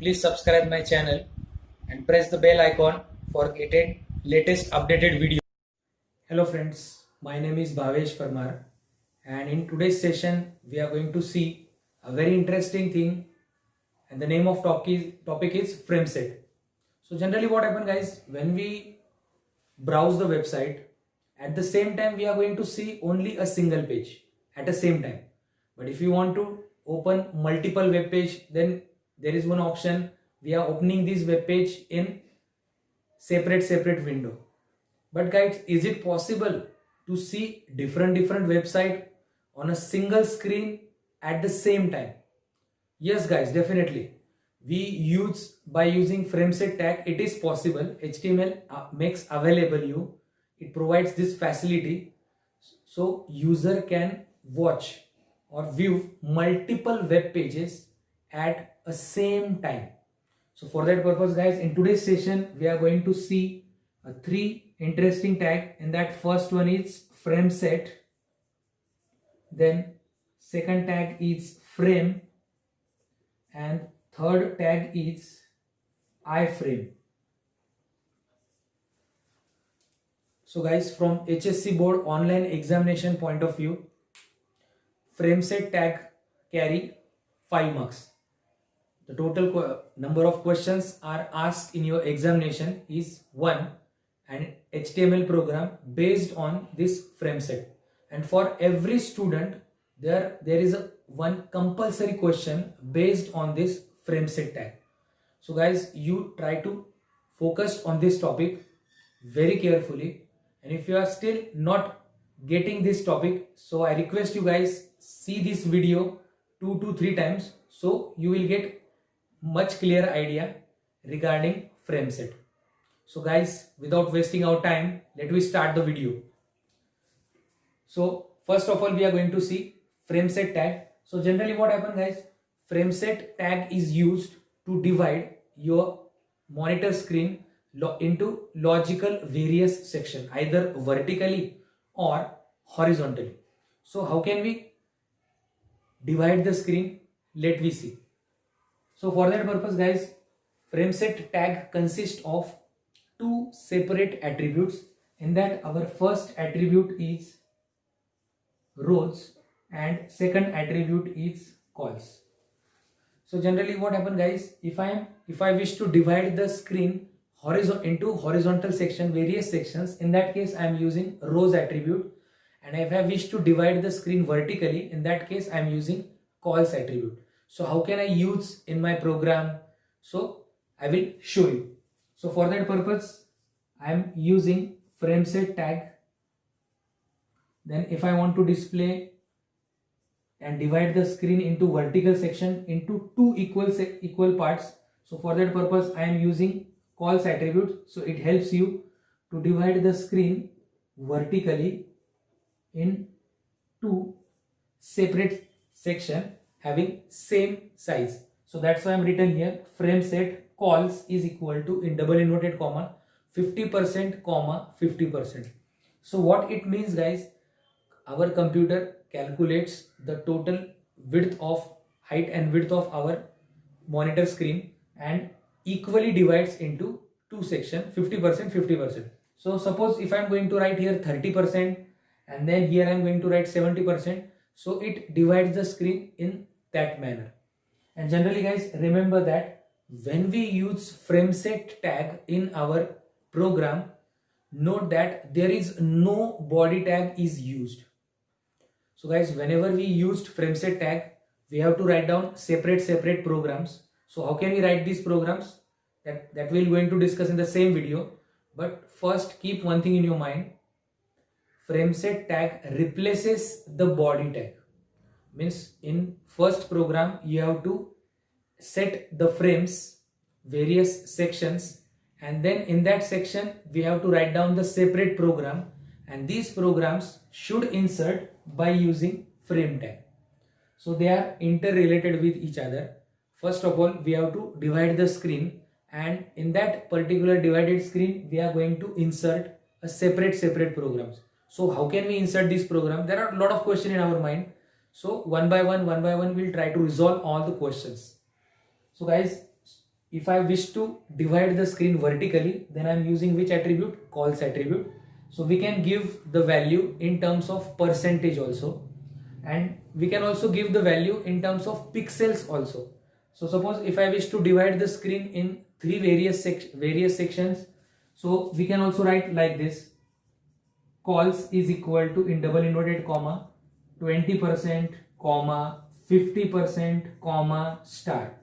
please subscribe my channel and press the bell icon for getting latest updated video. Hello friends, my name is Bhavesh Parmar, and in today's session we are going to see a very interesting thing, and the name of topic is frame set. So generally what happens guys, when we browse the website, at the same time we are going to see only a single page at the same time. But if you want to open multiple web page, then there is one option. We are opening this web page in separate window. But guys, is it possible to see different website on a single screen at the same time? Yes guys, definitely. By using frame set tag, it is possible. HTML makes available you. It provides this facility so user can watch or view multiple web pages at a same time. So for that purpose guys, in today's session we are going to see three interesting tag. In that, first one is frame set, then second tag is frame, and third tag is iframe. So guys, from HSC board online examination point of view, frame set tag carry 5 marks. The total number of questions are asked in your examination is 1, an HTML program based on this frame set. And for every student, there is one compulsory question based on this frame set tag. So guys, you try to focus on this topic very carefully, and if you are still not getting this topic, so I request you guys see this video 2 to 3 times, so you will get much clear idea regarding frame set. So guys, without wasting our time, let me start the video. So first of all, we are going to see frame set tag. So generally what happens guys, frame set tag is used to divide your monitor screen into logical various section, either vertically or horizontally. So how can we divide the screen? Let me see. So for that purpose guys, frame set tag consists of 2 separate attributes. In that, our first attribute is rows and second attribute is calls. So generally what happens guys, if I wish to divide the screen into horizontal section, various sections, in that case I am using rows attribute, and if I wish to divide the screen vertically, in that case I am using calls attribute. So how can I use in my program? So I will show you. So for that purpose, I am using frame set tag. Then if I want to display and divide the screen into vertical section into 2 equal parts, so for that purpose I am using calls attribute. So it helps you to divide the screen vertically in 2 separate sections having same size. So that's why I'm written here frame set calls is equal to, in double inverted comma, 50% comma 50%. So what it means guys, our computer calculates the total width of height and width of our monitor screen and equally divides into 2 sections, 50%. So suppose if I'm going to write here 30% and then here I'm going to write 70%, so it divides the screen in that manner. And generally guys, remember that when we use frame set tag in our program, note that there is no body tag is used. So guys, whenever we used frame set tag, we have to write down separate programs. So how can we write these programs? That we're going to discuss in the same video. But first, keep one thing in your mind. Frame set tag replaces the body tag. Means in first program you have to set the frames, various sections, and then in that section we have to write down the separate program, and these programs should insert by using frame tag. So they are interrelated with each other. First of all, we have to divide the screen, and in that particular divided screen we are going to insert a separate programs. So how can we insert this program? There are a lot of questions in our mind. So one by one we'll try to resolve all the questions. So guys, if I wish to divide the screen vertically, then I'm using which attribute? Calls attribute. So we can give the value in terms of percentage also, and we can also give the value in terms of pixels also. So suppose if I wish to divide the screen in three various sections, so we can also write like this: calls is equal to, in double inverted comma, 20%, comma 50%, comma star.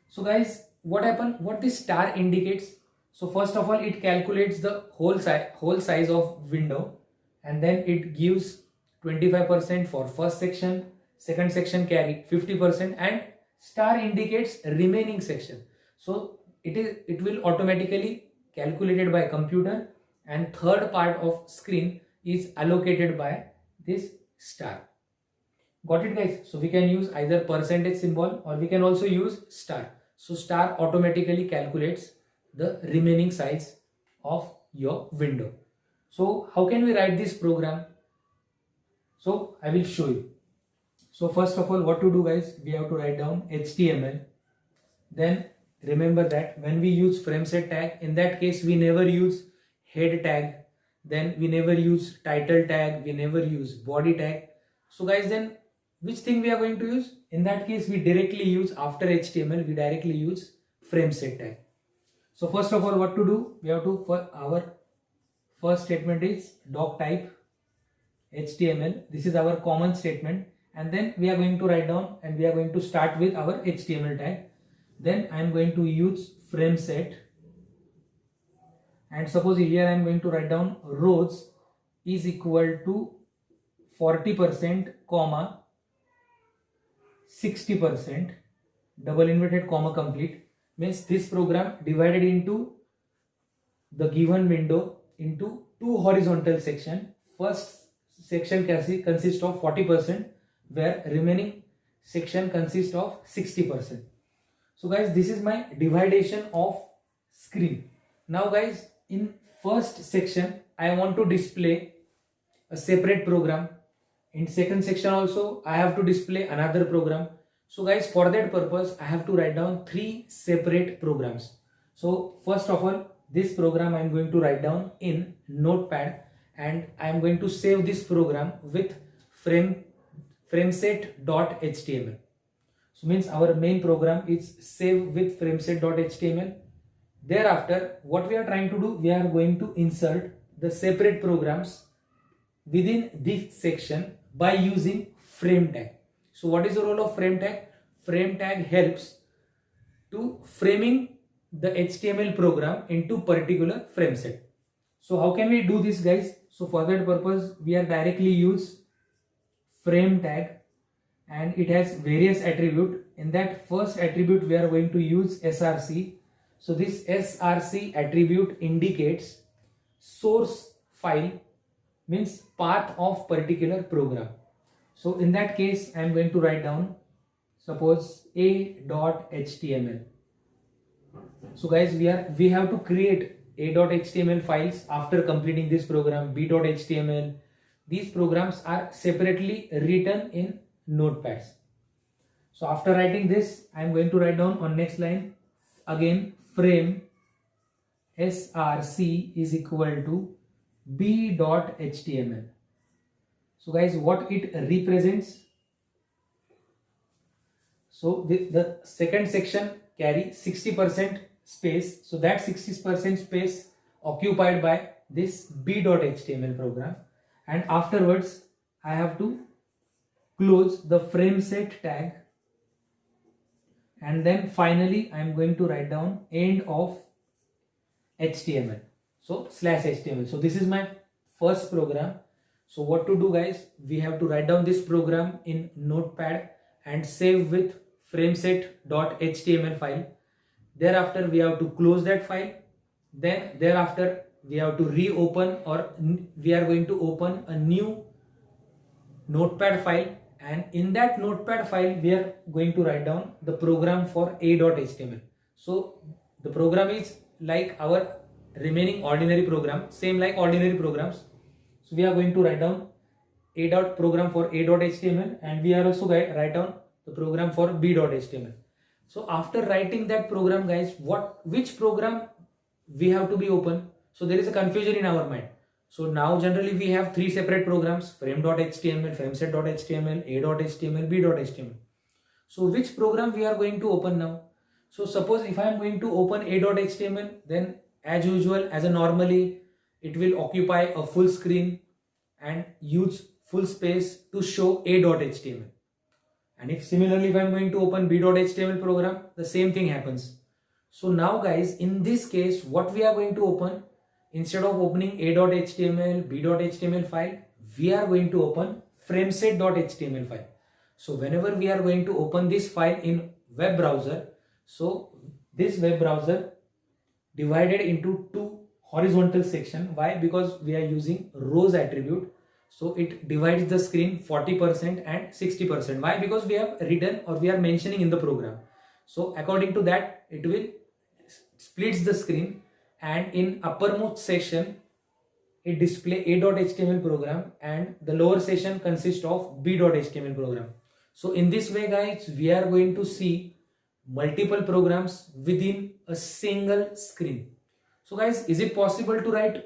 So guys, what happened? What this star indicates? So first of all, it calculates the whole size of window, and then it gives 25% for first section, second section carry 50%, and star indicates remaining section. So it will automatically calculated by computer, and third part of screen is allocated by this star. Got it, guys? So we can use either percentage symbol, or we can also use star. So star automatically calculates the remaining size of your window. So how can we write this program? So I will show you. So first of all, what to do, guys? We have to write down HTML. Then remember that when we use frameset tag, in that case we never use head tag, then we never use title tag, we never use body tag. So guys, then which thing we are going to use? In that case, we directly use, after HTML, we directly use frameset tag. So first of all, what to do? We have to, for our first statement is doc type HTML. This is our common statement, and then we are going to write down, and we are going to start with our HTML tag. Then I am going to use frameset, and suppose here I am going to write down rows is equal to 40%, comma 60%, double inverted comma complete. Means this program divided into the given window into two horizontal section. First section consists of 40%, where remaining section consists of 60%. So guys, this is my dividation of screen. Now guys, in first section I want to display a separate program. In second section also I have to display another program. So guys, for that purpose I have to write down three separate programs. So first of all, this program I am going to write down in Notepad, and I am going to save this program with frameset.html. So means our main program is save with frameset.html. Thereafter, what we are trying to do, we are going to insert the separate programs within this section by using frame tag. So what is the role of frame tag? Frame tag helps to framing the HTML program into particular frame set. So how can we do this, guys? So for that purpose, we are directly use frame tag, and it has various attribute. In that first attribute, we are going to use src. So this src attribute indicates source file, means path of particular program. So in that case, I am going to write down, suppose a.html. So guys, we have to create a.html files after completing this program. b.html. These programs are separately written in notepads. So after writing this, I am going to write down on next line again frame src is equal to b.html. So guys, what it represents? So the second section carry 60% space. So that 60% space occupied by this b.html program, and afterwards I have to close the frameset tag, and then finally I am going to write down end of HTML. So /HTML. So this is my first program. So what to do, guys? We have to write down this program in Notepad and save with frameset.html file. Thereafter we have to close that file. Then thereafter we have to reopen, or we are going to open a new Notepad file, and in that Notepad file we are going to write down the program for a.html. So the program is like our remaining ordinary program, same like ordinary programs. So we are going to write down program for a.html, and we are also write down the program for b.html. So after writing that program, guys, which program we have to be open? So there is a confusion in our mind. So now generally we have three separate programs: frame.html, frameset.html, a.html, b.html. So which program we are going to open now? So suppose if I am going to open a.html, then as usual, as a normally, it will occupy a full screen and use full space to show a.html. And if similarly if I am going to open b.html program, the same thing happens. So now guys, in this case, what we are going to open, instead of opening a.html, b.html file, we are going to open frameset.html file. So whenever we are going to open this file in web browser, so this web browser divided into two horizontal section. Why? Because we are using rows attribute. So it divides the screen 40% and 60%. Why? Because we have written or we are mentioning in the program. So according to that, it will splits the screen, and in uppermost section it display a.html program and the lower section consists of b.html program. So in this way guys, we are going to see multiple programs within a single screen. So guys, is it possible to write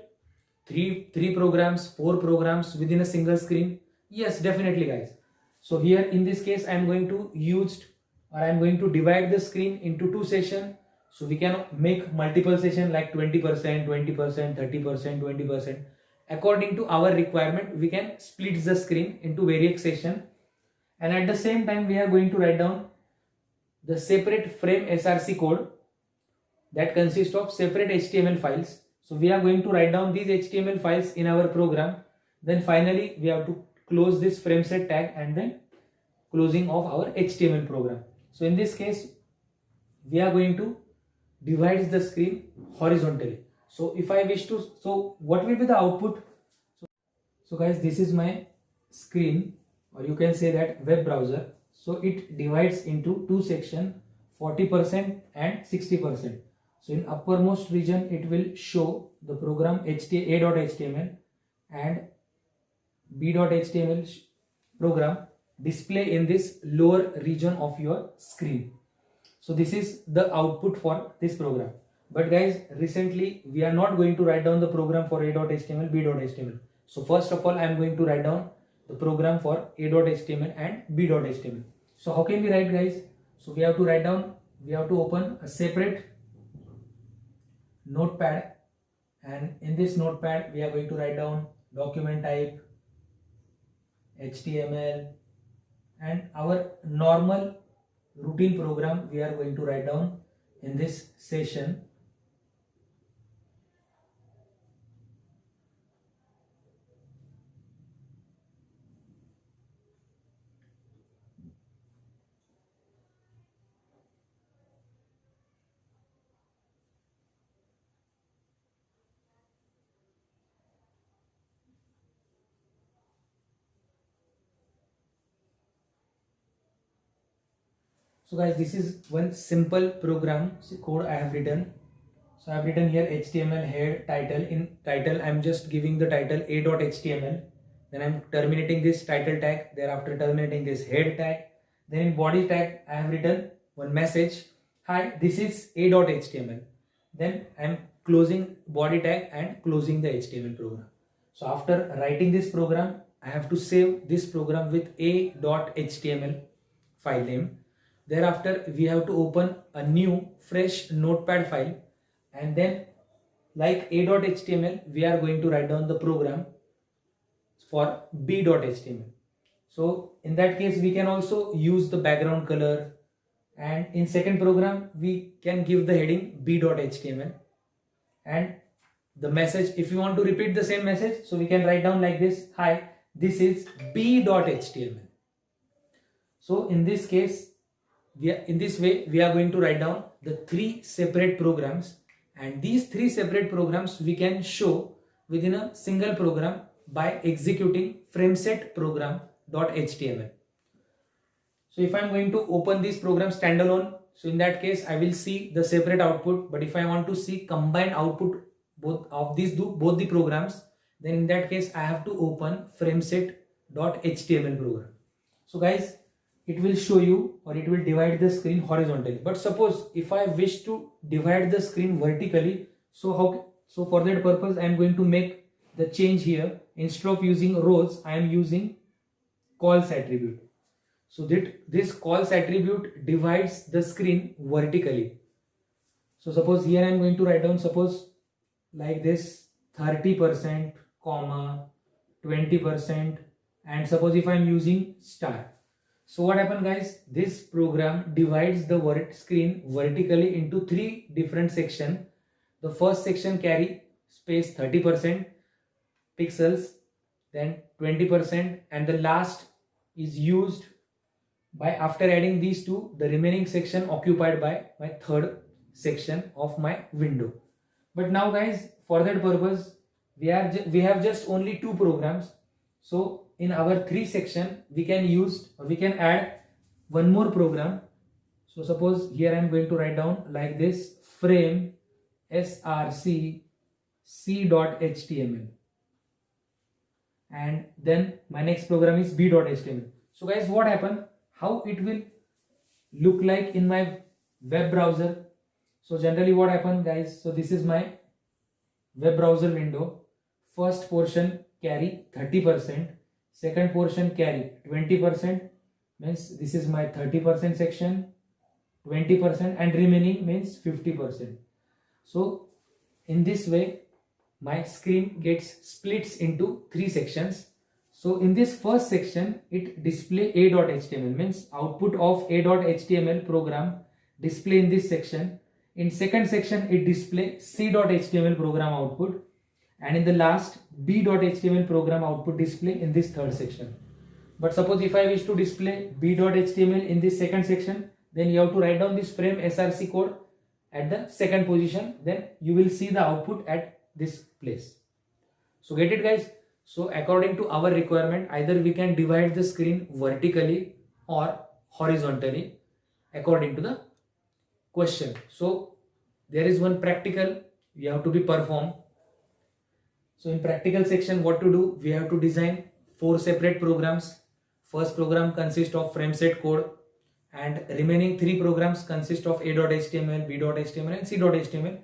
three programs, four programs within a single screen? Yes, definitely guys. So here in this case I am going to divide the screen into two sessions. So we can make multiple sessions like 20%, 20%, 30%, 20%. According to our requirement, we can split the screen into various sessions. And at the same time, we are going to write down the separate frame src code that consists of separate HTML files. So we are going to write down these HTML files in our program. Then finally, we have to close this frameset tag and then closing of our HTML program. So in this case, we are going to divide the screen horizontally. So if I wish to, so what will be the output? So guys, this is my screen, or you can say that web browser. So it divides into two sections, 40% and 60%. So in uppermost region, it will show the program a.html and b.html program display in this lower region of your screen. So this is the output for this program. But guys, recently we are not going to write down the program for a.html, b.html. So first of all, I am going to write down the program for a.html and b.html. So how can we write guys? So we have to open a separate notepad, and in this notepad we are going to write down document type, HTML, and our normal routine program we are going to write down in this session. So guys, this is one simple program code I have written. So I have written here HTML head title. In title, I am just giving the title a.html. Then I am terminating this title tag. Thereafter terminating this head tag. Then in body tag, I have written one message. Hi, this is a.html. Then I am closing body tag and closing the HTML program. So after writing this program, I have to save this program with a.html file name. Thereafter, we have to open a new fresh notepad file, and then like a.html, we are going to write down the program for b.html. So in that case, we can also use the background color, and in second program, we can give the heading b.html, and the message, if you want to repeat the same message, so we can write down like this: hi, this is b.html. So in this case, in this way, we are going to write down the three separate programs, and these three separate programs we can show within a single program by executing frameset program.html. So if I am going to open this program standalone, so in that case I will see the separate output. But if I want to see combined output both of these both the programs, then in that case I have to open frameset.html program. So guys, it will show you, or it will divide the screen horizontally. But suppose if I wish to divide the screen vertically, so for that purpose I am going to make the change here. Instead of using rows, I am using calls attribute. So that this calls attribute divides the screen vertically. So suppose here I am going to write down, suppose like this, 30%, comma, 20%, and suppose if I am using star. So what happened, guys? This program divides the screen vertically into 3 different sections. The first section carry space 30% pixels, then 20%, and the last is used by, after adding these two, the remaining section occupied by my third section of my window. But now, guys, for that purpose we have just only 2 programs. So in our 3 section we can add one more program. So suppose here I am going to write down like this, frame src c.html, and then my next program is b.html. So guys, what happened, how it will look like in my web browser? So generally what happened, guys, so this is my web browser window. First portion carry 30%, second portion carry 20%, means this is my 30% section, 20%, and remaining means 50%. So in this way my screen gets splits into 3 sections. So in this first section it display a.html, means output of a.html program display in this section. In second section it display c.html program output, and in the last b.html program output display in this third section. But suppose if I wish to display b.html in this second section, then you have to write down this frame src code at the second position, then you will see the output at this place. So get it, guys? So according to our requirement, either we can divide the screen vertically or horizontally according to the question. So there is one practical we have to be performed. So in practical section, what to do? We have to design 4 separate programs. First program consists of frame set code, and remaining 3 programs consist of a.html, b.html, and c.html.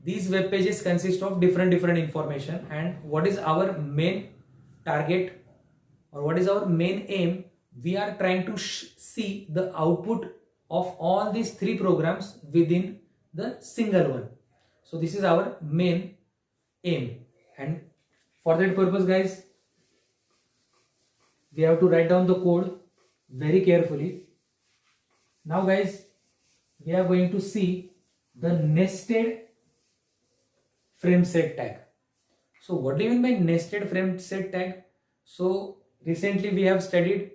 These web pages consist of different information, and what is our main target, or what is our main aim? We are trying to see the output of all these 3 programs within the single one. So this is our main aim, and for that purpose, guys, we have to write down the code very carefully. Now guys, we are going to see the nested frame set tag. So what do you mean by nested frame set tag? So recently we have studied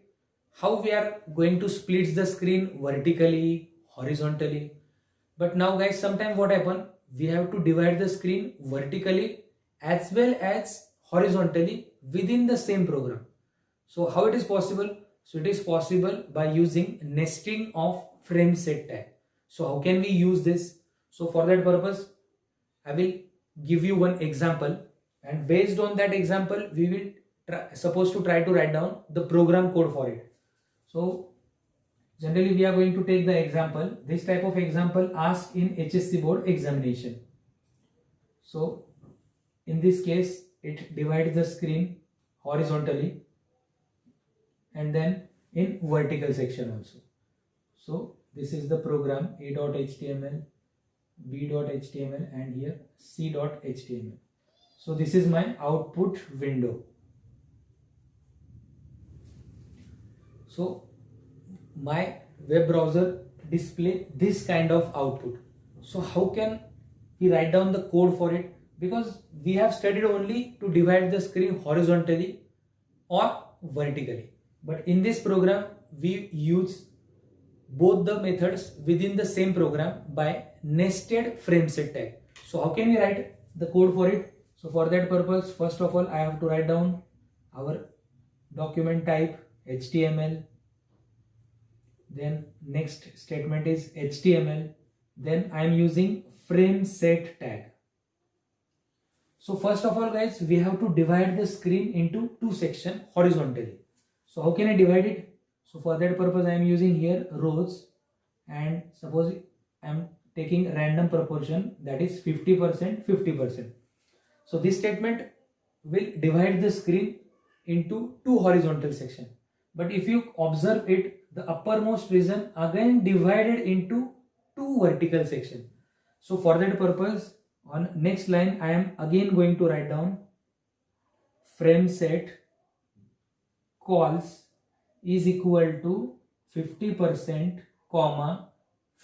how we are going to split the screen vertically, horizontally. But now guys, sometimes what happen, we have to divide the screen vertically as well as horizontally within the same program. So how it is possible? So it is possible by using nesting of frame set tag. So how can we use this? So for that purpose, I will give you one example, and based on that example we will supposed to try to write down the program code for it. So generally we are going to take the example, this type of example asked in HSC board examination. So in this case it divides the screen horizontally and then in vertical section also. So this is the program a.html, b.html, and here c.html. So this is my output window. So my web browser display this kind of output. So how can we write down the code for it? Because we have studied only to divide the screen horizontally or vertically. But in this program we use both the methods within the same program by nested frame set tag. So how can we write the code for it? So for that purpose, first of all I have to write down our document type HTML, then next statement is HTML, then I am using frame set tag. So first of all guys, we have to divide the screen into 2 sections horizontally. So how can I divide it? So for that purpose I am using here rows, and suppose I am taking random proportion, that is 50%, 50%. So this statement will divide the screen into two horizontal sections. But if you observe it, the uppermost region again divided into two vertical sections. So for that purpose, on next line I am again going to write down frame set calls is equal to 50% comma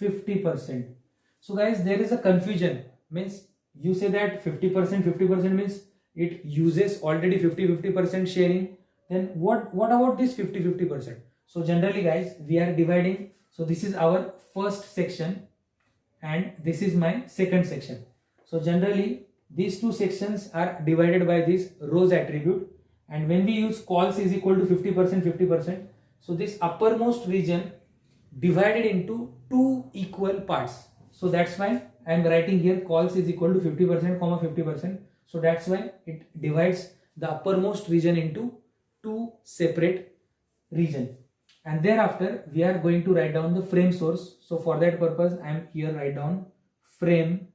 50%. So guys, there is a confusion, means you say that 50% 50% means it uses already 50% sharing, then what about this 50%? So generally guys, we are dividing, so this is our first section and this is my second section. So generally these two sections are divided by this rows attribute, and when we use calls is equal to 50% 50%, so this uppermost region divided into two equal parts. So that's why I am writing here calls is equal to 50% comma 50%. So that's why it divides the uppermost region into two separate region. And thereafter we are going to write down the frame source. So for that purpose I am here write down frame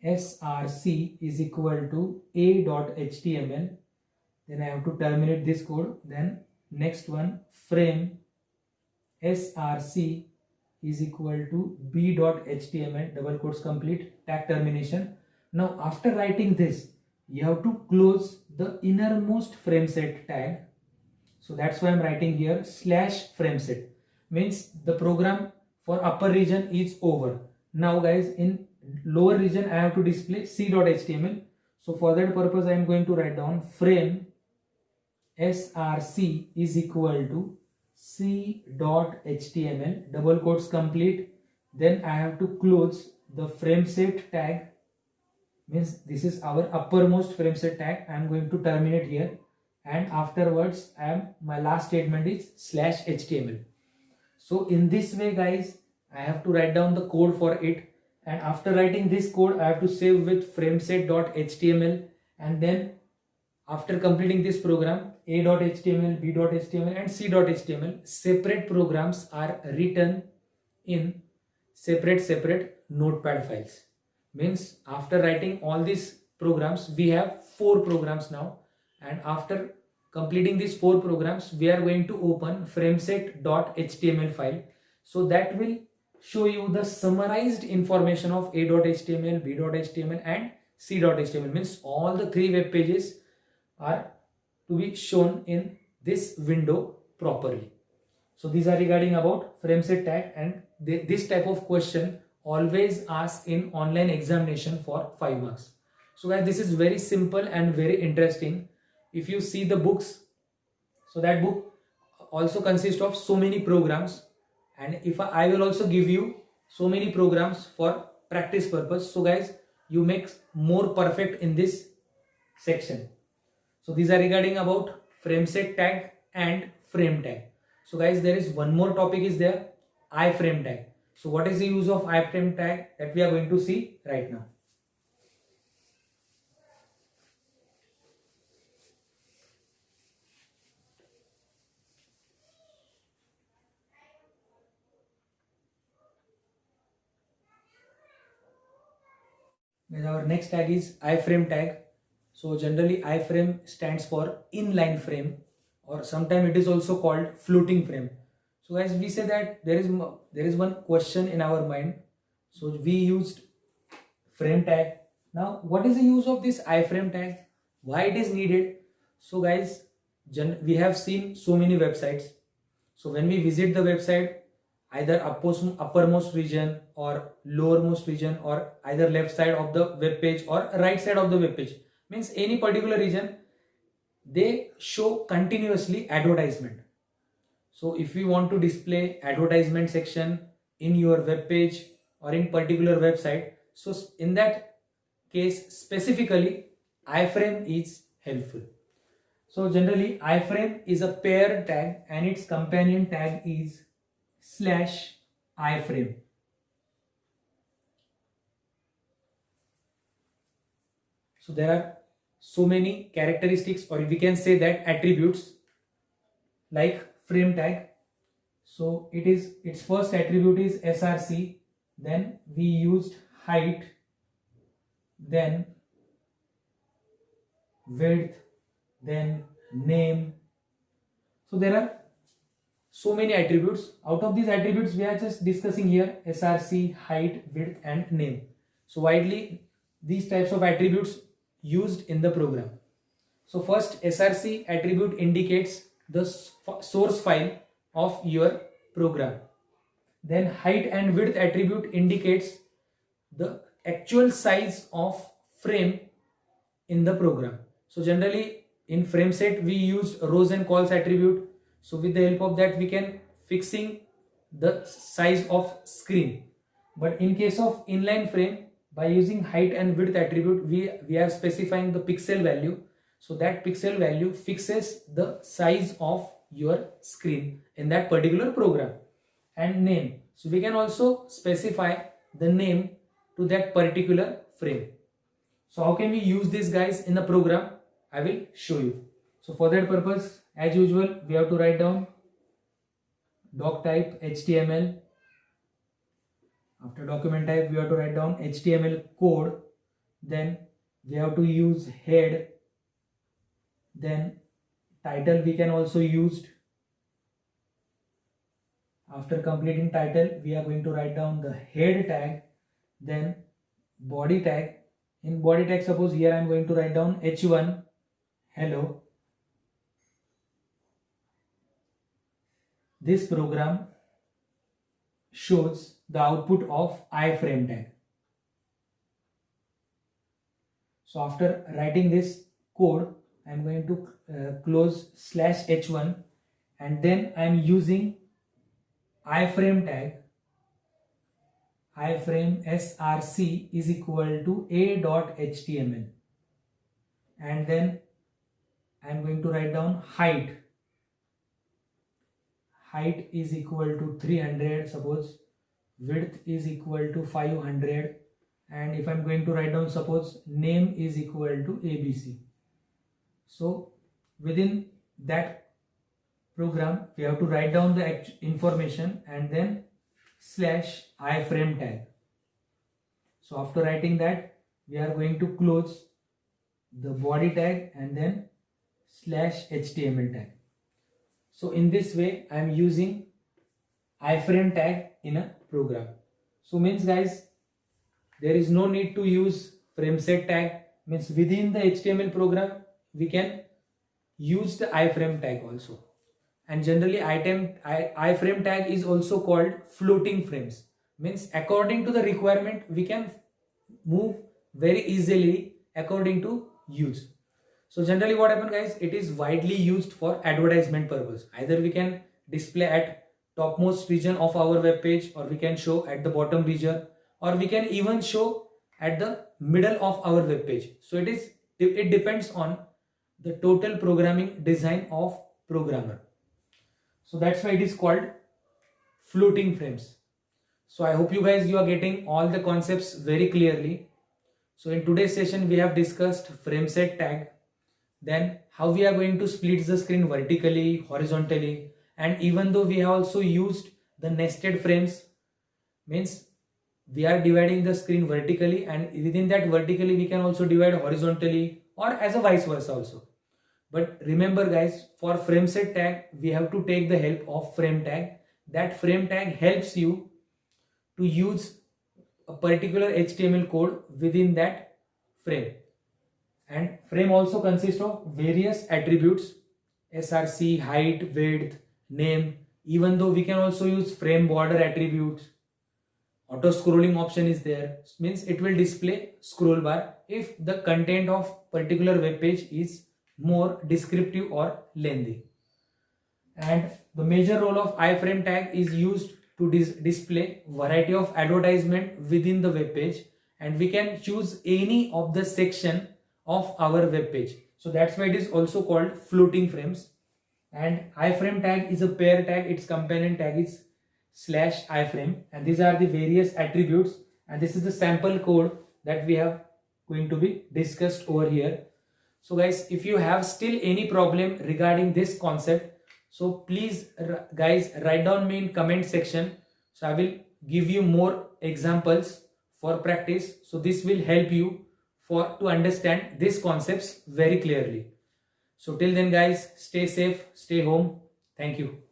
src is equal to a.html. Then I have to terminate this code. Then next one, frame src is equal to b.html, double quotes complete, tag termination. Now after writing this, you have to close the innermost frame set tag. So that's why I'm writing here slash frame set, means the program for upper region is over. Now guys, in lower region I have to display c.html. So for that purpose I am going to write down frame src is equal to c.html, double quotes complete. Then I have to close the frame set tag, means this is our uppermost frame set tag. I am going to terminate here, and afterwards my last statement is slash html. So in this way guys, I have to write down the code for it, and after writing this code I have to save with frameset.html, and then after completing this program, a.html, b.html and c.html separate programs are written in separate notepad files. Means after writing all these programs, we have 4 programs now, and after completing these 4 programs we are going to open frameset.html file. So that will show you the summarized information of a.html, b.html and c.html, means all the 3 web pages are to be shown in this window properly. So these are regarding about frameset tag, and this type of question always asked in online examination for 5 marks. So guys, this is very simple and very interesting. If you see the books, so that book also consists of so many programs, and if I will also give you so many programs for practice purpose. So guys, you make more perfect in this section. So these are regarding about frameset tag and frame tag. So guys, there is one more topic is there, iframe tag. So what is the use of iframe tag, that we are going to see right now. Then our next tag is iframe tag. So generally iframe stands for inline frame, or sometimes it is also called floating frame. So guys, we say that there is one question in our mind. So we used frame tag. Now what is the use of this iframe tag? Why it is needed? So guys, we have seen so many websites. So when we visit the website, either uppermost region or lowermost region, or either left side of the web page or right side of the web page, means any particular region, they show continuously advertisement. So if we want to display advertisement section in your web page or in particular website, so in that case specifically iframe is helpful. So generally iframe is a pair tag and its companion tag is slash iframe. So there are so many characteristics, or we can say that attributes, like frame tag. So its first attribute is src, then we used height, then width, then name. So there are so many attributes. Out of these attributes we are just discussing here src, height, width and name. So widely these types of attributes used in the program. So first, src attribute indicates the source file of your program. Then height and width attribute indicates the actual size of frame in the program. So generally in frame set we use rows and calls attribute. So with the help of that we can fixing the size of screen. But in case of inline frame, by using height and width attribute we are specifying the pixel value. So that pixel value fixes the size of your screen in that particular program. And name, so we can also specify the name to that particular frame. So how can we use this guys in the program? I will show you. So for that purpose, as usual, we have to write down doc type HTML. After document type, we have to write down HTML code. Then we have to use head. Then title we can also use. After completing title, we are going to write down the head tag. Then body tag. In body tag, suppose here I am going to write down h1 hello. This program shows the output of iframe tag. So after writing this code, I am going to close /h1 and then I am using iframe tag. Iframe src is equal to a.html and then I am going to write down height. Height is equal to 300, suppose width is equal to 500, and if I am going to write down suppose name is equal to ABC. So within that program we have to write down the information and then /iframe tag. So after writing that we are going to close the body tag and then /html tag. So in this way I am using iframe tag in a program. So means guys, there is no need to use frame set tag. Means within the HTML program we can use the iframe tag also. And generally iframe tag is also called floating frames. Means according to the requirement we can move very easily according to use. So generally what happens guys, it is widely used for advertisement purpose. Either we can display at topmost region of our web page, or we can show at the bottom region, or we can even show at the middle of our web page. So it depends on the total programming design of programmer. So that's why it is called floating frames. So I hope you are getting all the concepts very clearly. So in today's session we have discussed frame set tag, then how we are going to split the screen vertically, horizontally, and even though we have also used the nested frames, means we are dividing the screen vertically, and within that vertically we can also divide horizontally or as a vice versa also. But remember guys, for frame set tag we have to take the help of frame tag. That frame tag helps you to use a particular HTML code within that frame. And frame also consists of various attributes: src, height, width, name. Even though we can also use frame border attributes. Auto scrolling option is there, means it will display scroll bar if the content of particular web page is more descriptive or lengthy. And the major role of iframe tag is used to display variety of advertisement within the web page, and we can choose any of the section of our web page. So that's why it is also called floating frames. And iframe tag is a pair tag, its companion tag is /iframe, and these are the various attributes, and this is the sample code that we have going to be discussed over here. So guys, if you have still any problem regarding this concept, So please guys write down me in comment section. So I will give you more examples for practice. So this will help you for to understand these concepts very clearly. So till then guys, stay safe, stay home. Thank you.